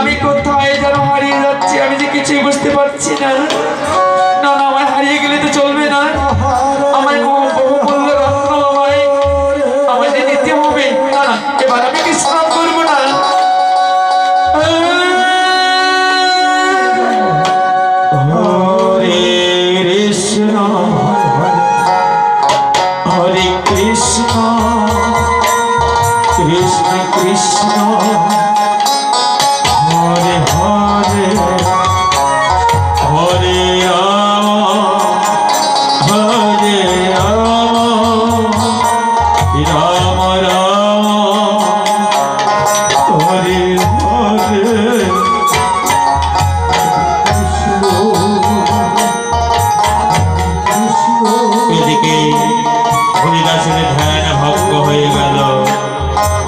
আমি কোথায় যেন হারিয়ে যাচ্ছি, আমি যে কিছুই বুঝতে পারছি না। না না, আমায় হারিয়ে গেলে তো চলবে না। আমায় বহুমূল্য রত্ন আমায় নিতে হবে। না না, এবার আমি বিশ্রাম করবো না। হরে কৃষ্ণ হরে কৃষ্ণ কৃষ্ণ কৃষ্ণ হরে হরে হরে রাম হরে রাম রাম রাম হরে হরে। এদিকে হরিদাসের ধ্যান ভঙ্গ হয়ে গেল।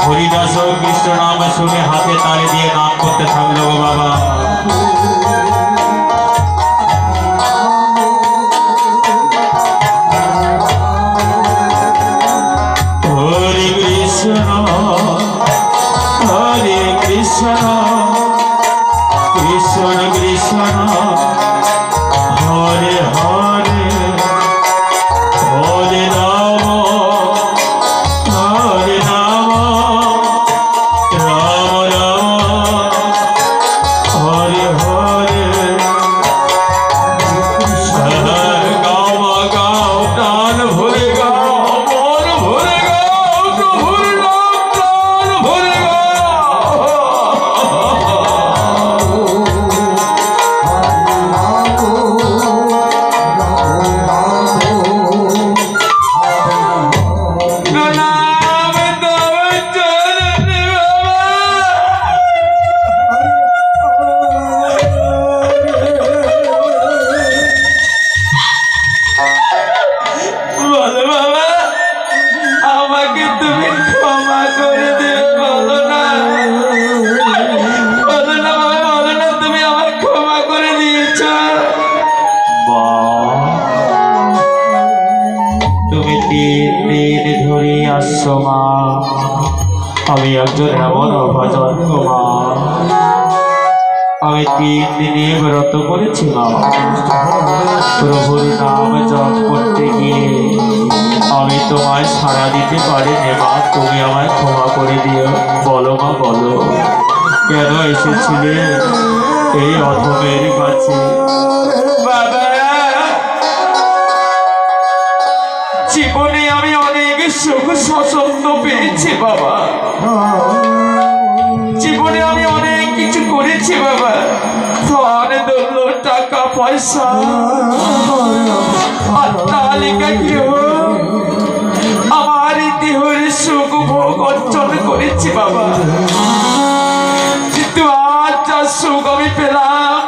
হরিদাস কৃষ্ণ নাম শুনে হাতে তালি দিয়ে নাম করতে থাকলো। বাবা হরে কৃষ্ণ হরে কৃষ্ণ কৃষ্ণ কৃষ্ণ হরে হরে হরে রাম হরে রাম রাম রাম হরে হরে। গাও গাও প্রাণ ভরে গাও, মন ভরে গাও, প্রভুর নাম প্রাণ ভরে গাও। আমাকে তুমি ক্ষমা করে দিও, বলো না, বলো না বাবা, বলো না তুমি আমায় ক্ষমা করে দিয়েছ। তুমি 3 দিন ধরে আসছো মা। আমি একজন এমন অভাজন মা, আমি 3 দিনে ব্রত করেছিলাম। প্রভুর নাম জপ করতে গিয়ে আমি তোমায় সাড়া দিতে পারিনি মা, তুমি আমায় ক্ষমা করে দিও। বলো মা, বলো কেন এসেছিলে এই অধমের কাছে? বাবা, জীবনে আমি অনেক সুখ স্বাচ্ছন্দ্য পেয়েছি বাবা, জীবনে আমি অনেক কিছু করেছি বাবা। ধন দৌলত টাকা পয়সা অট্টালিকা গৃহ আমার দেহের সুখ ভোগ অর্জন করেছি বাবা। কিন্তু আজ যা সুখ আমি পেলাম,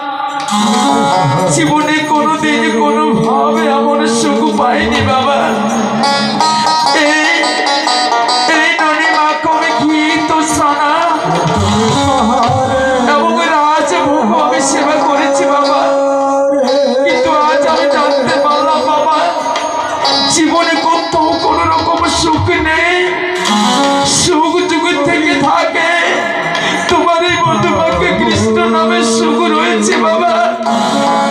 জীবনে কোনোদিন কোনো ভাবে এমন সুখ পাইনি বাবা। এই ননি মাখনে ঘি তো ছানা এবং রাজভোগ আমি সেবা করেছি বাবা। কিন্তু আজ আমি জানতে পারলাম বাবা, জীবনে কোথাও কোনো রকম সুখ নেই। সুখ যুগ থেকে থাকে তোমার এই মধুমাকে কৃষ্ণ নামে সুখ রয়েছে বাবা।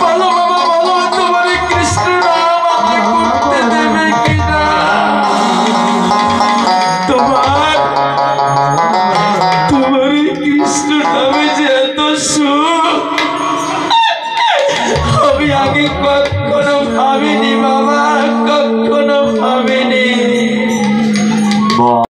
বলো বাবা, বলো তোমার এই কৃষ্ণ নাম আমায় করতে দেবে কিনা? তোমার এই কৃষ্ণ নামে যে এত সুখ আমি আগে কখনো ভাবিনি বাবা, কখনো